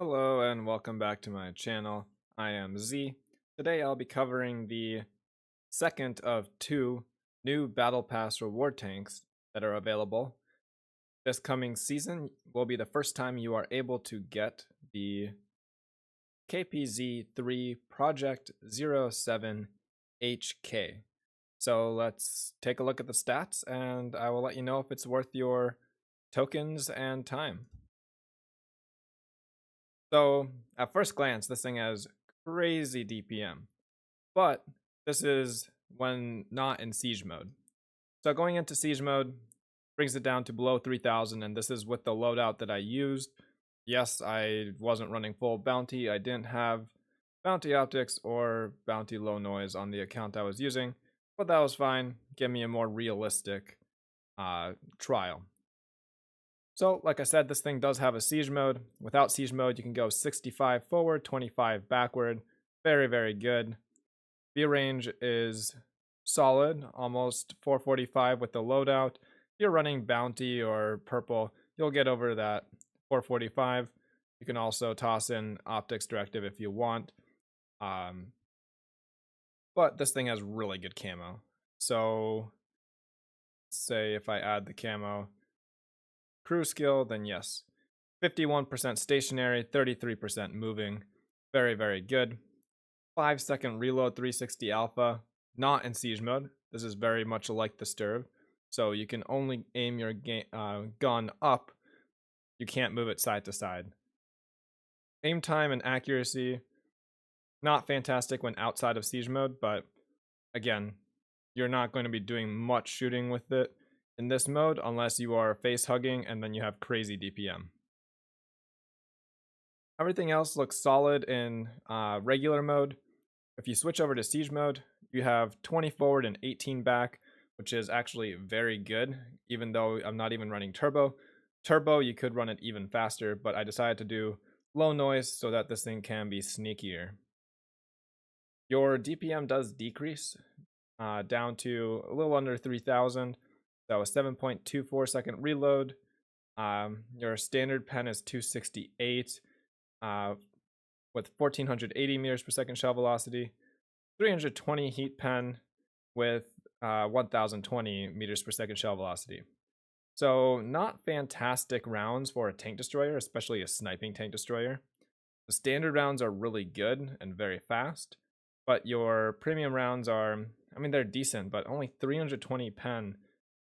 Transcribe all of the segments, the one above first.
Hello and welcome back to my channel. I am Z. Today I'll be covering the second of two new Battle Pass reward tanks that are available. This coming season will be the first time you are able to get the KPZ3 Projekt 07HK. So let's take a look at the stats and I will let you know if it's worth your tokens and time. So at first glance, this thing has crazy DPM, but this is when not in siege mode. So going into siege mode brings it down to below 3000, and this is with the loadout that I used. Yes, I wasn't running full bounty. I didn't have bounty optics or bounty low noise on the account I was using, but that was fine. Give me a more realistic trial. So, like I said, this thing does have a siege mode. Without siege mode, you can go 65 forward, 25 backward. Very, very good. View range is solid, almost 445 with the loadout. If you're running bounty or purple, you'll get over that 445. You can also toss in optics directive if you want. But this thing has really good camo. So, say if I add the camo, crew skill, then yes. 51% stationary, 33% moving. Very, very good. 5-second reload 360 alpha, not in siege mode. This is very much like the Sturv. So you can only aim your gun up. You can't move it side to side. Aim time and accuracy, not fantastic when outside of siege mode, but again, you're not going to be doing much shooting with it in this mode unless you are face hugging and then you have crazy DPM. Everything else looks solid in regular mode. If you switch over to siege mode, you have 20 forward and 18 back, which is actually very good, even though I'm not even running turbo. Turbo, you could run it even faster, but I decided to do low noise so that this thing can be sneakier. Your DPM does decrease down to a little under 3000. So a 7.24 second reload. Your standard pen is 268 with 1480 meters per second shell velocity. 320 heat pen with 1020 meters per second shell velocity. So not fantastic rounds for a tank destroyer, especially a sniping tank destroyer. The standard rounds are really good and very fast, but your premium rounds are, I mean, they're decent, but only 320 pen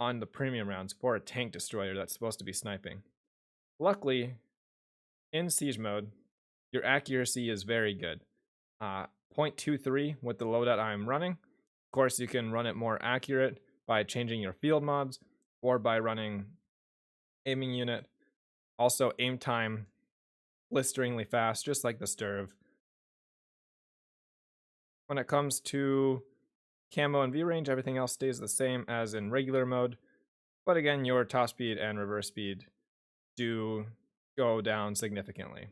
on the premium rounds for a tank destroyer that's supposed to be sniping. Luckily, in siege mode, your accuracy is very good. 0.23 with the loadout I'm running. Of course, you can run it more accurate by changing your field mods or by running aiming unit. Also, aim time blisteringly fast, just like the Sturv. When it comes to camo and view range, everything else stays the same as in regular mode. But again, your top speed and reverse speed do go down significantly.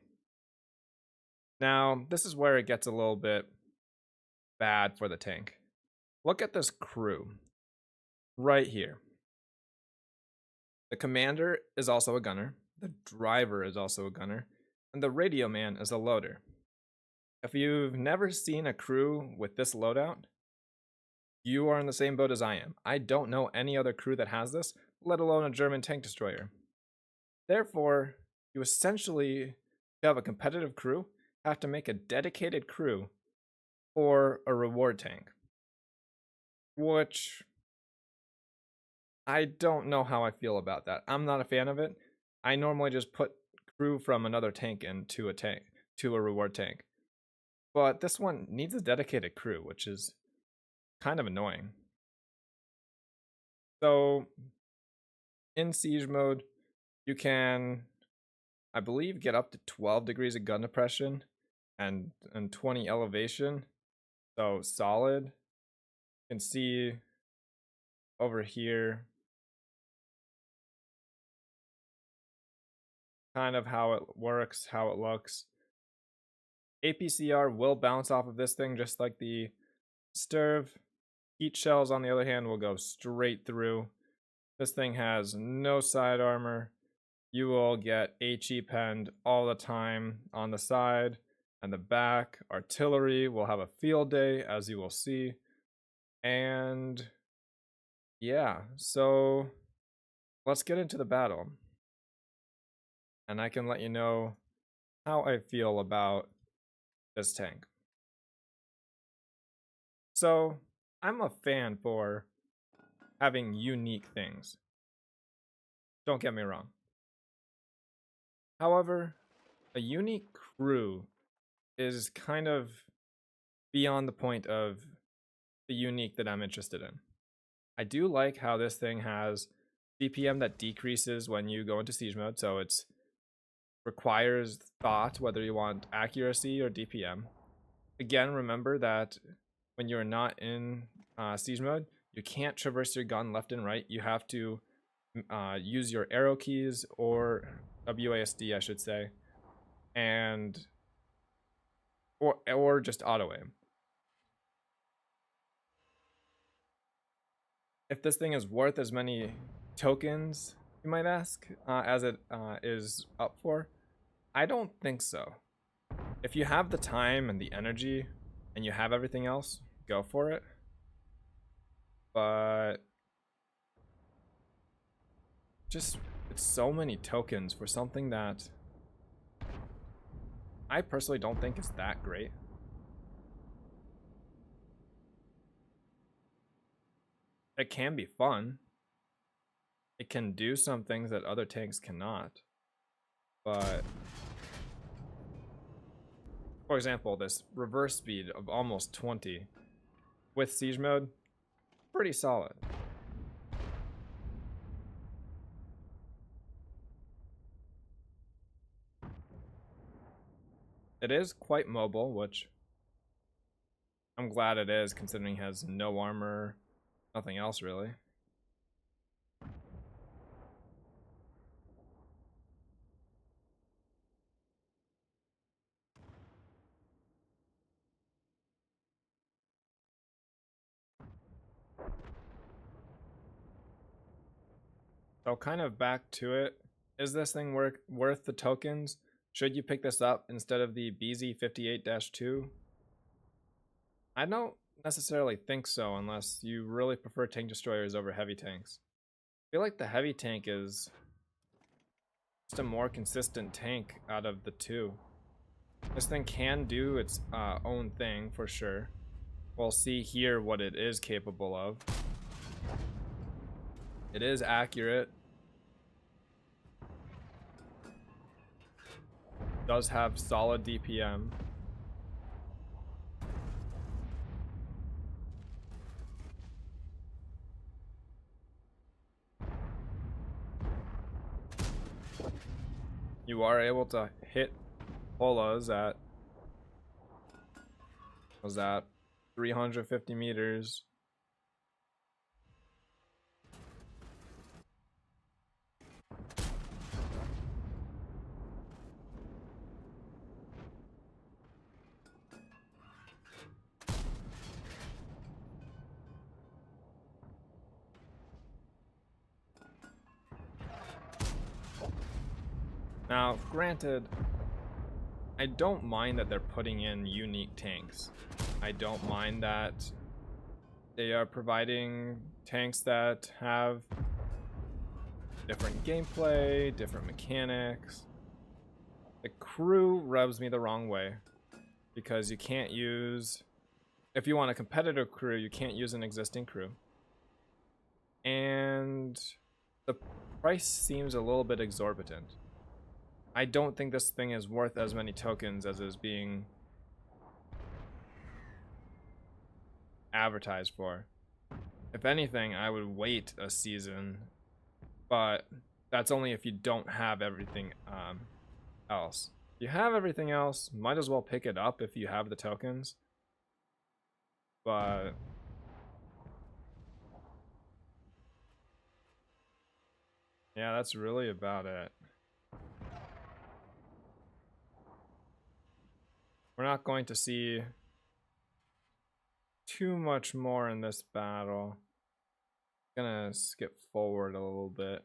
Now, this is where it gets a little bit bad for the tank. Look at this crew right here. The commander is also a gunner, the driver is also a gunner, and the radio man is a loader. If you've never seen a crew with this loadout, you are in the same boat as I am. I don't know any other crew that has this, let alone a German tank destroyer. Therefore, you essentially, to have a competitive crew, have to make a dedicated crew for a reward tank. Which I don't know how I feel about that. I'm not a fan of it. I normally just put crew from another tank into a reward tank. But this one needs a dedicated crew, which is kind of annoying. So in siege mode, you can, I believe, get up to 12 degrees of gun depression and 20 elevation. So solid. You can see over here kind of how it works, how it looks. APCR will bounce off of this thing just like the Sturv. Heat shells, on the other hand, will go straight through. This thing has no side armor. you will get HE penned all the time on the side and the back. Artillery will have a field day, as you will see. And yeah, so let's get into the battle. And I can let you know how I feel about this tank. So, I'm a fan for having unique things. Don't get me wrong. However, a unique crew is kind of beyond the point of the unique that I'm interested in. I do like how this thing has DPM that decreases when you go into siege mode, so it requires thought whether you want accuracy or DPM. Again, remember that when you're not in siege mode, you can't traverse your gun left and right. You have to use your arrow keys, or WASD I should say, and or just auto aim. If this thing is worth as many tokens, you might ask, as it is up for, I don't think so. If you have the time and the energy and you have everything else, go for it. But just, it's so many tokens for something that I personally don't think is that great. It can be fun. It can do some things that other tanks cannot. But for example, this reverse speed of almost 20 with siege mode, pretty solid. It is quite mobile, which I'm glad it is, considering it has no armor, nothing else really. So kind of back to it, is this thing worth the tokens? Should you pick this up instead of the BZ58-2? I don't necessarily think so, unless you really prefer tank destroyers over heavy tanks. I feel like the heavy tank is just a more consistent tank out of the two. This thing can do its own thing for sure. We'll see here what it is capable of. It is accurate. Does have solid DPM. You are able to hit Polas at, was that 350 meters. Now, granted, I don't mind that they're putting in unique tanks. I don't mind that they are providing tanks that have different gameplay, different mechanics. The crew rubs me the wrong way, because you can't use, if you want a competitive crew, you can't use an existing crew. And the price seems a little bit exorbitant. I don't think this thing is worth as many tokens as is being advertised for. If anything, I would wait a season, but that's only if you don't have everything else. If you have everything else, might as well pick it up if you have the tokens. But yeah, that's really about it. We're not going to see too much more in this battle. I'm gonna skip forward a little bit.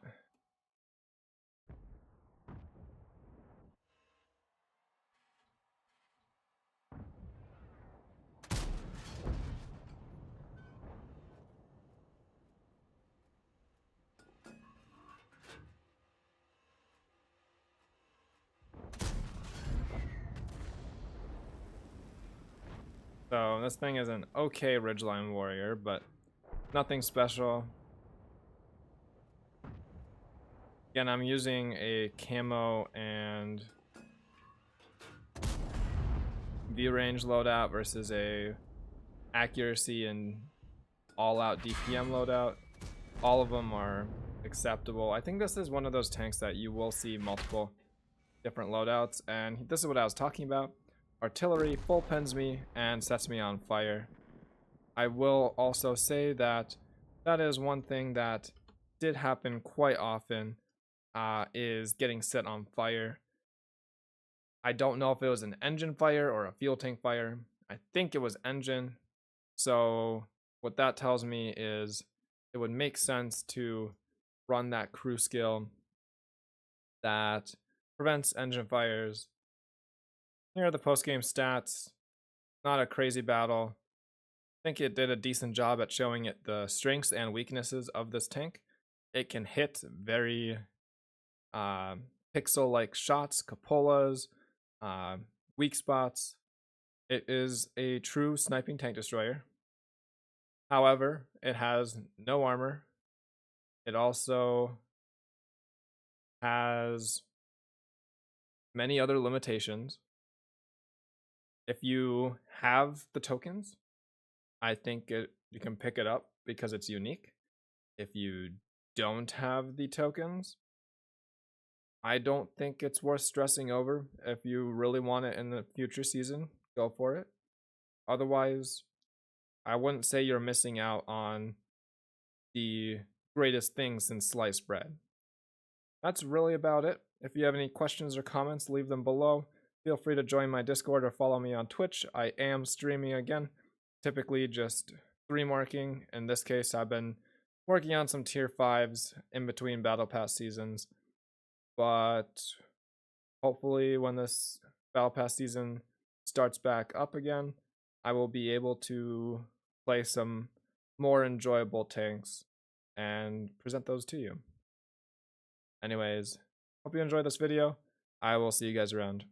So this thing is an okay ridgeline warrior, but nothing special. Again, I'm using a camo and view range loadout versus a accuracy and all-out DPM loadout. All of them are acceptable. I think this is one of those tanks that you will see multiple different loadouts, and this is what I was talking about. Artillery full pens me and sets me on fire. I will also say that that is one thing that did happen quite often, is getting set on fire. I don't know if it was an engine fire or a fuel tank fire. I think it was engine. So what that tells me is it would make sense to run that crew skill that prevents engine fires. Here are the post-game stats. Not a crazy battle. I think it did a decent job at showing it the strengths and weaknesses of this tank. It can hit very pixel-like shots, cupolas, weak spots. It is a true sniping tank destroyer. However, it has no armor. It also has many other limitations. If you have the tokens, I think you can pick it up because it's unique. If you don't have the tokens, I don't think it's worth stressing over. If you really want it in the future season, go for it. Otherwise, I wouldn't say you're missing out on the greatest thing since sliced bread. That's really about it. If you have any questions or comments, leave them below. Feel free to join my Discord or follow me on Twitch. I am streaming again, typically just 3 marking. In this case, I've been working on some tier 5s in between Battle Pass seasons. But hopefully when this Battle Pass season starts back up again, I will be able to play some more enjoyable tanks and present those to you. Anyways, hope you enjoyed this video. I will see you guys around.